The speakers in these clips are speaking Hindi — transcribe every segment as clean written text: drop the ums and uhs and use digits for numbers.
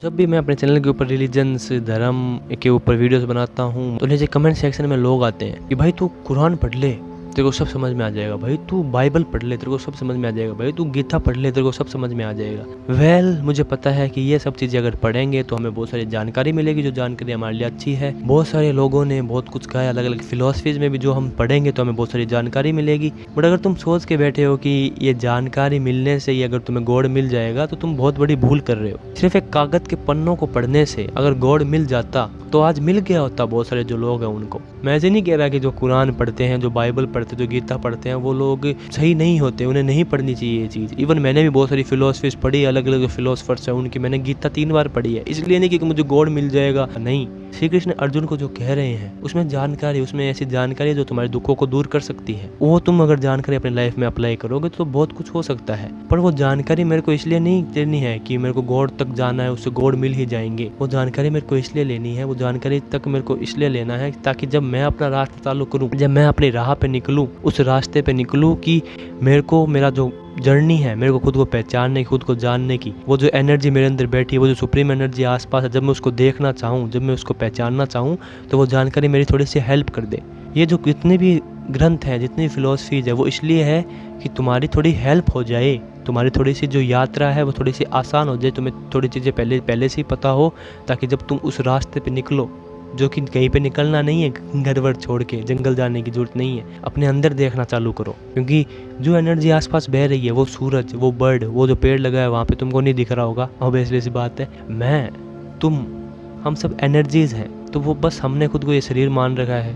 जब भी मैं अपने चैनल के ऊपर रिलीजन्स धर्म के ऊपर वीडियोस बनाता हूँ तो नीचे कमेंट सेक्शन में लोग आते हैं कि भाई तू कुरान पढ़ ले, तेरे को सब समझ में आ जाएगा, भाई तू बाइबल पढ़ ले, तेरे को सब समझ में आ जाएगा, भाई तू गीता पढ़ ले, तेरे को सब समझ में आ जाएगा। मुझे पता है कि ये सब चीज़ें अगर पढ़ेंगे तो हमें बहुत सारी जानकारी मिलेगी, जो जानकारी हमारे लिए अच्छी है। बहुत सारे लोगों ने बहुत कुछ कहा है, अलग अलग फिलोसफीज में भी जो हम पढ़ेंगे तो हमें बहुत सारी जानकारी मिलेगी। बट अगर तुम सोच के बैठे हो कि ये जानकारी मिलने से ही अगर तुम्हें गॉड मिल जाएगा तो तुम बहुत बड़ी भूल कर रहे हो। सिर्फ एक कागज के पन्नों को पढ़ने से अगर गॉड मिल जाता तो आज मिल गया होता बहुत सारे जो लोग हैं उनको। मैं ऐसे नहीं कह रहा कि जो कुरान पढ़ते हैं, जो बाइबल पढ़ते हैं, जो गीता पढ़ते हैं वो लोग सही नहीं होते, उन्हें नहीं पढ़नी चाहिए ये चीज़। इवन मैंने भी बहुत सारी फिलोसफीज पढ़ी, अलग अलग फिलोसफर्स हैं उनकी, मैंने गीता 3 बार पढ़ी है। इसलिए नहीं कि मुझे गॉड मिल जाएगा, नहीं। श्री कृष्ण अर्जुन को जो कह रहे हैं उसमें जानकारी, उसमें ऐसी जानकारी है जो तुम्हारे दुखों को दूर कर सकती है। वो तुम अगर जानकारी अपनी लाइफ में अप्लाई करोगे तो बहुत कुछ हो सकता है। पर वो जानकारी मेरे को इसलिए नहीं लेनी है कि मेरे को गॉड तक जाना है, उससे गॉड मिल ही जाएंगे। वो जानकारी मेरे को इसलिए लेनी है, वो जानकारी तक मेरे को इसलिए लेना है ताकि जब मैं अपना रास्ता चालू करूँ, जब मैं अपनी राह पे निकलूँ, उस रास्ते पे निकलूँ कि मेरे को मेरा जो जर्नी है, मेरे को खुद को पहचानने की, खुद को जानने की, वो जो एनर्जी मेरे अंदर बैठी है, वो जो सुप्रीम एनर्जी आसपास है, जब मैं उसको देखना चाहूँ, जब मैं उसको पहचानना चाहूँ तो वो जानकारी मेरी थोड़ी सी हेल्प कर दे। ये जो जितने भी ग्रंथ हैं, जितनी फिलोसफीज है, वो इसलिए है कि तुम्हारी थोड़ी हेल्प हो जाए, तुम्हारी थोड़ी सी जो यात्रा है वो थोड़ी सी आसान हो जाए, तुम्हें थोड़ी चीज़ें पहले से ही पता हो, ताकि जब तुम उस रास्ते पे निकलो, जो कि कहीं पे निकलना नहीं है, घर वर छोड़ के जंगल जाने की जरूरत नहीं है, अपने अंदर देखना चालू करो। क्योंकि जो एनर्जी आसपास बह रही है, वो सूरज, वो बर्ड, वो जो पेड़ लगा है वहाँ पे तुमको नहीं दिख रहा होगा, ऑब्वियसली सी बात है। मैं, तुम, हम सब एनर्जीज हैं। तो वो बस हमने खुद को ये शरीर मान रखा है।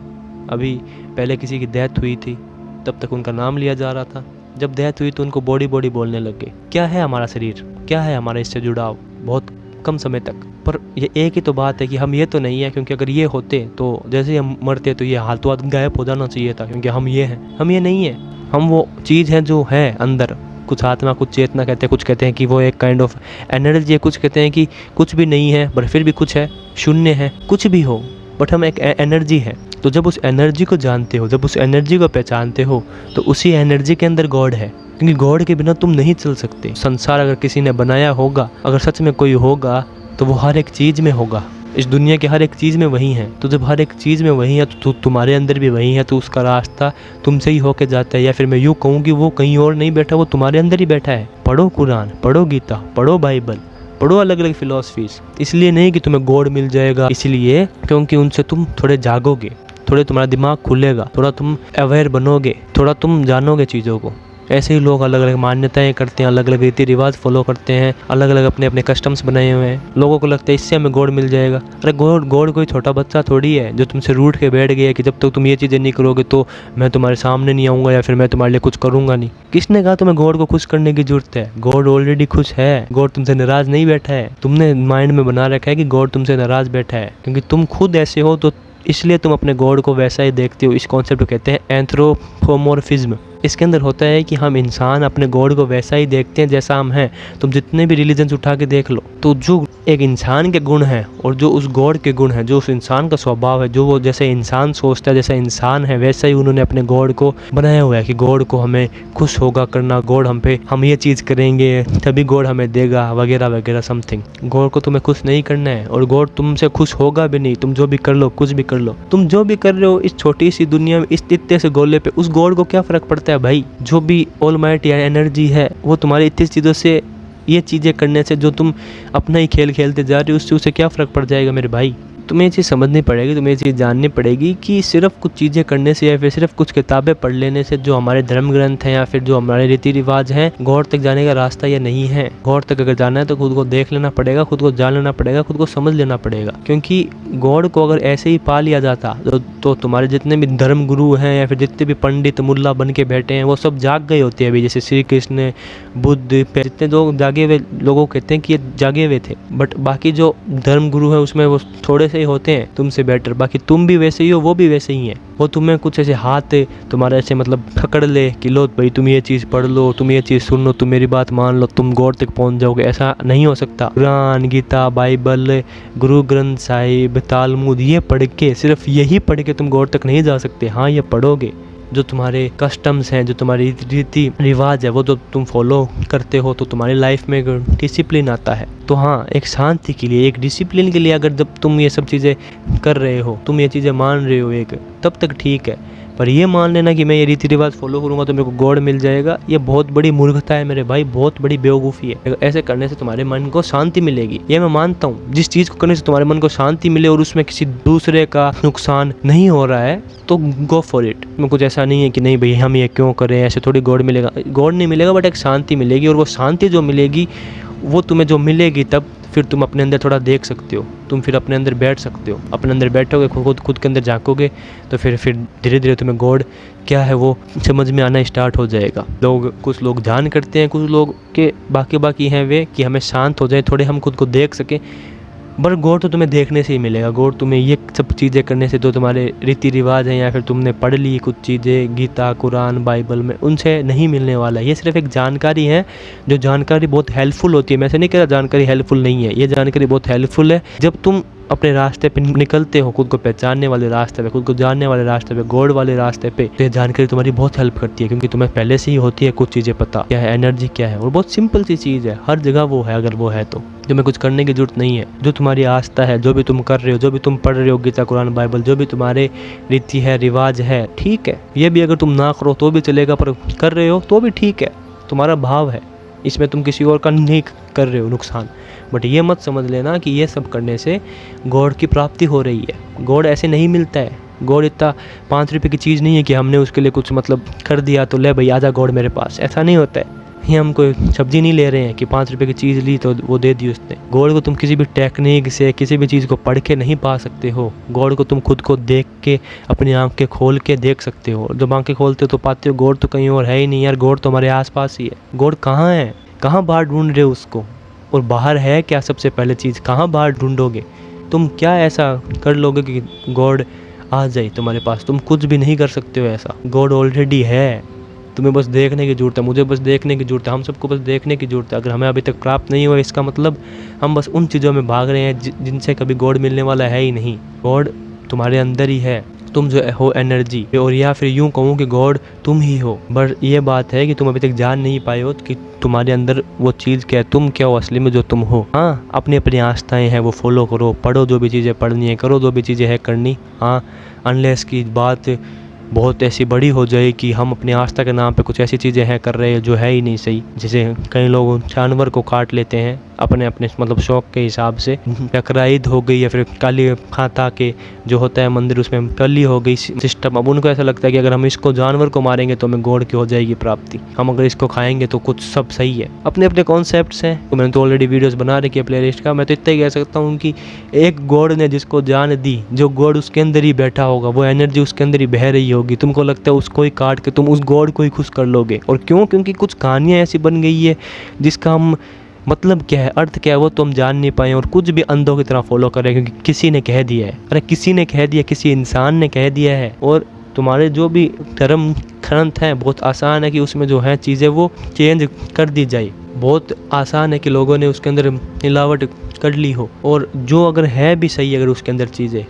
अभी पहले किसी की डेथ हुई थी तब तक उनका नाम लिया जा रहा था, जब डेथ हुई तो उनको बॉडी बॉडी बोलने लग गए। क्या है हमारा शरीर, क्या है हमारा इससे जुड़ाव? बहुत कम समय तक। पर ये एक ही तो बात है कि हम ये तो नहीं है, क्योंकि अगर ये होते तो जैसे ही हम मरते तो ये हालतों गायब हो जाना चाहिए था, क्योंकि हम ये हैं, हम ये नहीं है। हम वो चीज़ है जो है अंदर, कुछ आत्मा, कुछ चेतना कहते हैं, कुछ कहते हैं कि वो एक काइंड ऑफ एनर्जी है, कुछ कहते हैं कि कुछ भी नहीं है पर फिर भी कुछ है, शून्य है, कुछ भी हो, बट हम एक एनर्जी है। तो जब उस एनर्जी को जानते हो, जब उस एनर्जी को पहचानते हो, तो उसी एनर्जी के अंदर गॉड है। क्योंकि गॉड के बिना तुम नहीं चल सकते। संसार अगर किसी ने बनाया होगा, अगर सच में कोई होगा तो वो हर एक चीज़ में होगा। इस दुनिया के हर एक चीज़ में वही है। तो जब हर एक चीज़ में वही है तो तुम्हारे अंदर भी वही है, तो उसका रास्ता तुमसे ही होके जाता है। या फिर मैं यूँ कहूँ कि वो कहीं और नहीं बैठा, वो तुम्हारे अंदर ही बैठा है। पढ़ो कुरान, पढ़ो गीता, पढ़ो बाइबल, पढ़ो अलग अलग फिलोसफीज। इसलिए नहीं कि तुम्हें गॉड मिल जाएगा, इसलिए क्योंकि उनसे तुम थोड़े जागोगे, थोड़े तुम्हारा दिमाग खुलेगा, थोड़ा तुम अवेयर बनोगे, थोड़ा तुम जानोगे चीज़ों को। ऐसे ही लोग अलग अलग मान्यताएं करते हैं, अलग अलग रीति रिवाज फॉलो करते हैं, अलग अलग अपने अपने कस्टम्स बनाए हुए हैं। लोगों को लगता है इससे हमें गॉड मिल जाएगा। अरे गॉड कोई छोटा बच्चा थोड़ी है जो तुमसे रूठ के बैठ गया कि जब तक तुम ये चीज़ें नहीं करोगे तो मैं तुम्हारे सामने नहीं आऊँगा या फिर मैं तुम्हारे लिए कुछ करूँगा नहीं। किसने कहा तुम्हें गॉड को खुश करने की जरूरत है? गॉड ऑलरेडी खुश है। गॉड तुमसे नाराज नहीं बैठा है। तुमने माइंड में बना रखा है कि गॉड तुमसे नाराज बैठा है, क्योंकि तुम खुद ऐसे हो तो इसलिए तुम अपने गॉड को वैसा ही देखते हो। इस कॉन्सेप्ट को कहते हैं एंथ्रोपोमॉर्फिज्म। इसके अंदर होता है कि हम इंसान अपने गॉड को वैसा ही देखते हैं जैसा हम हैं। तुम जितने भी रिलीजन्स उठा के देख लो, तो जो एक इंसान के गुण हैं और जो उस गॉड के गुण हैं, जो उस इंसान का स्वभाव है, जो वो जैसे इंसान सोचता है, जैसा इंसान है, वैसा ही उन्होंने अपने गॉड को बनाया हुआ है कि गॉड को हमें खुश होगा करना, गॉड हम ये चीज़ करेंगे तभी गॉड हमें देगा, वगैरह वगैरह समथिंग। गॉड को तुम्हें खुश नहीं करना है और गॉड तुमसे खुश होगा भी नहीं। तुम जो भी कर लो, कुछ भी कर लो, तुम जो भी कर रहे हो इस छोटी सी दुनिया में, इस इतने से गोले पे, उस गॉड को क्या फ़र्क पड़ता है भाई? जो भी ऑलमाइटी एनर्जी है वो तुम्हारी इतनी चीज़ों से, ये चीज़ें करने से जो तुम अपना ही खेल खेलते जा रहे हो, उससे उसे क्या फ़र्क पड़ जाएगा मेरे भाई? तुम्हें ये चीज़ समझनी पड़ेगी, तुम्हें ये चीज़ जाननी पड़ेगी कि सिर्फ कुछ चीज़ें करने से या फिर सिर्फ कुछ किताबें पढ़ लेने से, जो हमारे धर्म ग्रंथ हैं या फिर जो हमारे रीति रिवाज हैं, गॉड तक जाने का रास्ता ये नहीं है। गॉड तक अगर जाना है तो खुद को देख लेना पड़ेगा, खुद को जान लेना पड़ेगा, खुद को समझ लेना पड़ेगा। क्योंकि गॉड को अगर ऐसे ही पा लिया जाता तो तुम्हारे जितने भी धर्म गुरु हैं या फिर जितने भी पंडित मुल्ला बन के बैठे हैं वो सब जाग गए होते हैं अभी। जैसे श्री कृष्ण, बुद्ध, जितने लोग जागे हुए, लोगों कहते हैं कि ये जागे हुए थे, बट बाकी जो धर्म गुरु है उसमें वो थोड़े से ही होते हैं तुमसे बेटर। बाकी तुम भी वैसे ही हो, वो भी वैसे ही हैं। वो तुम्हें कुछ ऐसे हाथ तुम्हारे ऐसे मतलब पकड़ ले कि लो भाई तुम ये चीज़ पढ़ लो, तुम ये चीज़ सुन लो, तुम मेरी बात मान लो, तुम गॉड तक पहुंच जाओगे। ऐसा नहीं हो सकता। कुरान, गीता, बाइबल, गुरु ग्रंथ साहिब, तालमुद, ये पढ़ के, सिर्फ यही पढ़ के तुम गॉड तक नहीं जा सकते। हाँ, ये पढ़ोगे जो तुम्हारे कस्टम्स हैं, जो तुम्हारी रीति रिवाज है, वो जो तुम फॉलो करते हो, तो तुम्हारी लाइफ में एक डिसिप्लिन आता है। तो हाँ, एक शांति के लिए, एक डिसिप्लिन के लिए अगर जब तुम ये सब चीज़ें कर रहे हो, तुम ये चीज़ें मान रहे हो एक, तब तक ठीक है। पर ये मान लेना कि मैं ये रीति रिवाज फॉलो करूंगा तो मेरे को गॉड मिल जाएगा, ये बहुत बड़ी मूर्खता है मेरे भाई, बहुत बड़ी बेवकूफ़ी है। ऐसे करने से तुम्हारे मन को शांति मिलेगी, ये मैं मानता हूँ। जिस चीज़ को करने से तुम्हारे मन को शांति मिले और उसमें किसी दूसरे का नुकसान नहीं हो रहा है, तो गो फॉर इट। में कुछ ऐसा नहीं है कि नहीं भाई हम ये क्यों करें, ऐसे थोड़ी गॉड मिलेगा। गॉड नहीं मिलेगा, बट एक शांति मिलेगी, और वो शांति जो मिलेगी वो तुम्हें जो मिलेगी, तब फिर तुम अपने अंदर थोड़ा देख सकते हो, तुम फिर अपने अंदर बैठ सकते हो। अपने अंदर बैठोगे, खुद के अंदर झाँकोगे, तो फिर धीरे धीरे तुम्हें गॉड क्या है वो समझ में आना स्टार्ट हो जाएगा। कुछ लोग ध्यान करते हैं, कुछ लोग के बाकी हैं वे कि हमें शांत हो जाए, थोड़े हम खुद को देख सकें। बट गॉड तो तुम्हें देखने से ही मिलेगा। गॉड तुम्हें ये सब चीज़ें करने से, जो तुम्हारे रीति रिवाज हैं या फिर तुमने पढ़ ली कुछ चीज़ें गीता, कुरान, बाइबल में, उनसे नहीं मिलने वाला। ये सिर्फ एक जानकारी है, जो जानकारी बहुत हेल्पफुल होती है। मैं ऐसे नहीं कह रहा जानकारी हेल्पफुल नहीं है, ये जानकारी बहुत हेल्पफुल है। जब तुम अपने रास्ते पे निकलते हो, खुद को पहचानने वाले रास्ते पे, खुद को जानने वाले रास्ते पे, गॉड वाले रास्ते पे, तो ये जानकारी तुम्हारी बहुत हेल्प करती है, क्योंकि तुम्हें पहले से ही होती है कुछ चीज़ें पता, क्या है एनर्जी क्या है। और बहुत सिंपल सी चीज़ है, हर जगह वो है, अगर वो है तो तुम्हें कुछ करने की जरूरत नहीं है। जो तुम्हारी आस्था है, जो भी तुम कर रहे हो, जो भी तुम पढ़ रहे हो, गीता, कुरान, बाइबल, जो भी तुम्हारे रीति है, रिवाज है, ठीक है। ये भी अगर तुम ना करो तो भी चलेगा, पर कर रहे हो तो भी ठीक है, तुम्हारा भाव है, इसमें तुम किसी और का नहीं कर रहे हो नुकसान। बट ये मत समझ लेना कि ये सब करने से गॉड की प्राप्ति हो रही है। गॉड ऐसे नहीं मिलता है। गॉड इतना 5 रुपये की चीज़ नहीं है कि हमने उसके लिए कुछ मतलब कर दिया तो ले भाई आजा गॉड मेरे पास, ऐसा नहीं होता है। ये हम कोई सब्जी नहीं ले रहे हैं कि 5 रुपये की चीज़ ली तो वो दे दी उसने। गॉड को तुम किसी भी टेक्निक से, किसी भी चीज़ को पढ़ के नहीं पा सकते हो। गॉड को तुम खुद को देख के, अपनी आंखें खोल के देख सकते हो। जब आंखें खोलते हो तो पाते हो गॉड तो कहीं और है ही नहीं यार, गॉड तो हमारे आसपास ही है। गॉड कहाँ है, कहाँ बाहर ढूंढ रहे हो उसको, और बाहर है क्या? सबसे पहले चीज़ कहाँ बाहर ढूंढोगे? तुम क्या ऐसा कर लोगे कि गॉड आ जाए तुम्हारे पास? तुम कुछ भी नहीं कर सकते हो ऐसा। गॉड ऑलरेडी है, तुम्हें बस देखने की ज़रूरत है, मुझे बस देखने की ज़रूरत है, हम सबको बस देखने की ज़रूरत है। अगर हमें अभी तक प्राप्त नहीं हुआ, इसका मतलब हम बस उन चीज़ों में भाग रहे हैं जिनसे कभी गॉड मिलने वाला है ही नहीं। गॉड तुम्हारे अंदर ही है, तुम जो हो एनर्जी, और या फिर यूँ कहूँ कि गॉड तुम ही हो। बट ये बात है कि तुम अभी तक जान नहीं पाए हो कि तुम्हारे अंदर वो चीज़ क्या है, तुम क्या हो असली में जो तुम हो। हाँ, अपनी अपनी आस्थाएं हैं वो फॉलो करो, पढ़ो जो भी चीज़ें पढ़नी है, करो जो भी चीज़ें है करनी। हाँ, अनलेस की बात बहुत ऐसी बड़ी हो जाए कि हम अपनी आस्था के नाम पे कुछ ऐसी चीज़ें हैं कर रहे हैं जो है ही नहीं सही। जैसे कई लोग जानवर को काट लेते हैं अपने अपने मतलब शौक के हिसाब से। बकरीद हो गई या फिर काली खाता के जो होता है मंदिर, उसमें कली हो गई सिस्टम। अब उनको ऐसा लगता है कि अगर हम इसको जानवर को मारेंगे तो हमें गॉड की हो जाएगी प्राप्ति, हम अगर इसको खाएंगे तो कुछ सब सही है। अपने अपने कॉन्सेप्ट्स हैं, तो मैंने तो ऑलरेडी वीडियोस बना रखी है प्लेलिस्ट का। मैं तो इतना ही कह सकता हूँ कि एक गॉड ने जिसको जान दी, जो गॉड उसके अंदर ही बैठा होगा, वो एनर्जी उसके अंदर ही बह रही होगी, तुमको लगता है उसको ही काट के तुम उस गॉड को ही खुश कर लोगे। और क्यों? क्योंकि कुछ कहानियाँ ऐसी बन गई है जिसका हम मतलब क्या है, अर्थ क्या है, वो तो हम जान नहीं पाए, और कुछ भी अंधों की तरह फॉलो करें क्योंकि किसी ने कह दिया है। अरे किसी ने कह दिया, किसी इंसान ने कह दिया है। और तुम्हारे जो भी धर्म ग्रंथ हैं, बहुत आसान है कि उसमें जो है चीज़ें वो चेंज कर दी जाए। बहुत आसान है कि लोगों ने उसके अंदर मिलावट कर ली हो, और जो अगर है भी सही अगर उसके अंदर चीज़ें,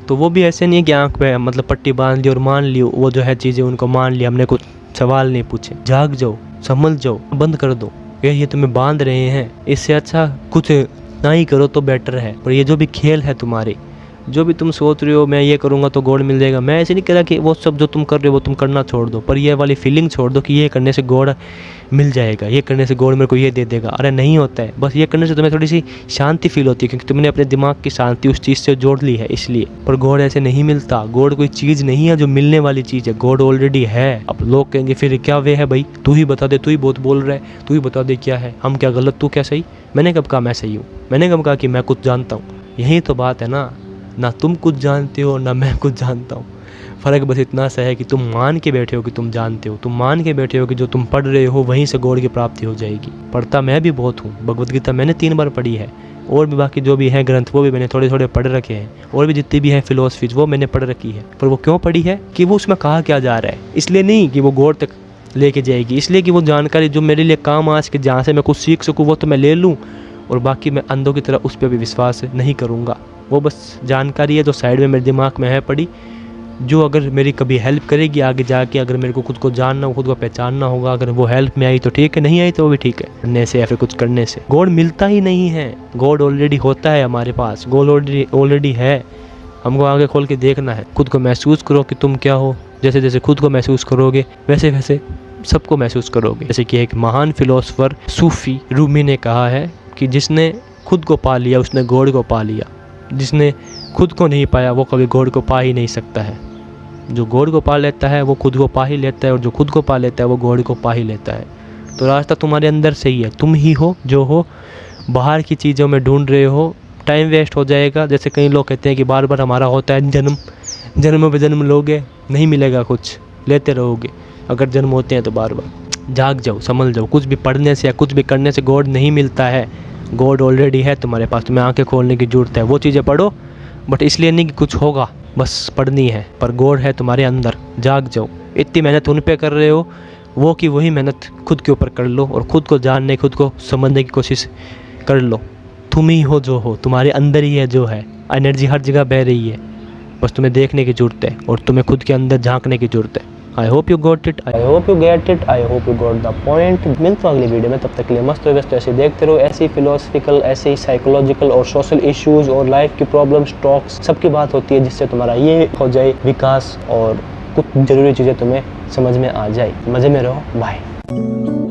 तो वो भी ऐसे नहीं है कि आँख पे मतलब पट्टी बांध ली और मान ली वो जो है चीज़ें, उनको मान लिया, हमने कुछ सवाल नहीं पूछे। जाग जाओ, समझ जाओ, बंद कर दो। ये तुम्हें बांध रहे हैं, इससे अच्छा कुछ ना ही करो तो बेटर है। और ये जो भी खेल है तुम्हारे, जो भी तुम सोच रहे हो मैं ये करूँगा तो गॉड मिल जाएगा, मैं ऐसे नहीं कह रहा कि वो सब जो तुम कर रहे हो वो तुम करना छोड़ दो, पर ये वाली फीलिंग छोड़ दो कि ये करने से गॉड मिल जाएगा, ये करने से गॉड मेरे को ये दे देगा। अरे नहीं होता है। बस ये करने से तुम्हें थोड़ी सी शांति फील होती है क्योंकि तुमने अपने दिमाग की शांति उस चीज़ से जोड़ ली है, इसलिए। पर गॉड ऐसे नहीं मिलता। गॉड कोई चीज़ नहीं है जो मिलने वाली चीज़ है, गॉड ऑलरेडी है। अब लोग कहेंगे फिर क्या वे है भाई, तू ही बता दे, तू ही बहुत बोल रहा है, तू ही बता दे क्या है, हम क्या गलत, तू क्या सही। मैंने कब कहा मैं सही हूँ? मैंने कब कहा कि मैं कुछ जानता हूँ? यही तो बात है ना तुम कुछ जानते हो ना मैं कुछ जानता हूँ। फ़र्क बस इतना सा है कि तुम मान के बैठे हो कि तुम जानते हो, तुम मान के बैठे हो कि जो तुम पढ़ रहे हो वहीं से गॉड की प्राप्ति हो जाएगी। पढ़ता मैं भी बहुत हूँ, भगवद गीता मैंने 3 बार पढ़ी है, और भी बाकी जो भी है ग्रंथ वो भी मैंने थोड़े थोड़े पढ़ रखे हैं, और भी जितनी भी है फिलोसफीज वो मैंने पढ़ रखी है। पर वो क्यों पढ़ी है? कि वो उसमें कहा क्या जा रहा है, इसलिए नहीं कि वो गॉड तक लेके जाएगी, इसलिए कि वो जानकारी जो मेरे लिए काम आ सके, जहाँ से मैं कुछ सीख सकूँ वो तो मैं ले लूँ, और बाकी मैं अंधों की तरह उस पर भी विश्वास नहीं करूँगा। वो बस जानकारी है जो साइड में मेरे दिमाग में है पड़ी, जो अगर मेरी कभी हेल्प करेगी आगे जाके, अगर मेरे को खुद को जानना हो, खुद को पहचानना होगा, अगर वो हेल्प में आई तो ठीक है, नहीं आई तो वो भी ठीक है, करने से या फिर कुछ करने से। गॉड मिलता ही नहीं है, गॉड ऑलरेडी होता है हमारे पास, गॉड ऑलरेडी है। हमको आगे खोल के देखना है, खुद को महसूस करो कि तुम क्या हो। जैसे जैसे खुद को महसूस करोगे वैसे वैसे सबको महसूस करोगे। जैसे कि एक महान फिलोसोफर सूफी रूमी ने कहा है कि जिसने खुद को पा लिया उसने गॉड को पा लिया, जिसने खुद को नहीं पाया वो कभी गॉड को पा ही नहीं सकता है। जो गॉड को पा लेता है वो खुद को पा ही लेता है, और जो खुद को पा लेता है वो गॉड को पा ही लेता है। तो रास्ता तुम्हारे अंदर से ही है, तुम ही हो जो हो। बाहर की चीज़ों में ढूंढ रहे हो, टाइम वेस्ट हो जाएगा। जैसे कई लोग कहते हैं कि बार बार हमारा होता है जन्म, जन्म पे जन्म लोगे नहीं मिलेगा, कुछ लेते रहोगे अगर जन्म होते हैं तो बार बार। जाग जाओ, समझ जाओ, कुछ भी पढ़ने से या कुछ भी करने से गॉड नहीं मिलता है। गॉड ऑलरेडी है तुम्हारे पास, तुम्हें आंखें खोलने की ज़रूरत है। वो चीज़ें पढ़ो बट इसलिए नहीं कि कुछ होगा, बस पढ़नी है, पर गॉड है तुम्हारे अंदर। जाग जाओ, इतनी मेहनत उन पे कर रहे हो, वो की वही मेहनत खुद के ऊपर कर लो और खुद को जानने, खुद को समझने की कोशिश कर लो। तुम ही हो जो हो, तुम्हारे अंदर ही है जो है। एनर्जी हर जगह बह रही है, बस तुम्हें देखने की ज़रूरत है और तुम्हें खुद के अंदर झांकने की ज़रूरत है। I hope you got it, I hope you get it, I hope you got the point. मिलता हूँ अगली वीडियो में, तब तक के लिए मस्त व्यस्त ऐसे देखते रहो। ऐसे ही फिलोसफिकल, ऐसे ही साइकोलॉजिकल और सोशल इश्यूज़ और लाइफ की प्रॉब्लम्स, टॉक्स, सबकी बात होती है जिससे तुम्हारा ये हो जाए विकास और कुछ ज़रूरी चीज़ें तुम्हें समझ में आ जाए। मज़े में रहो, बाय।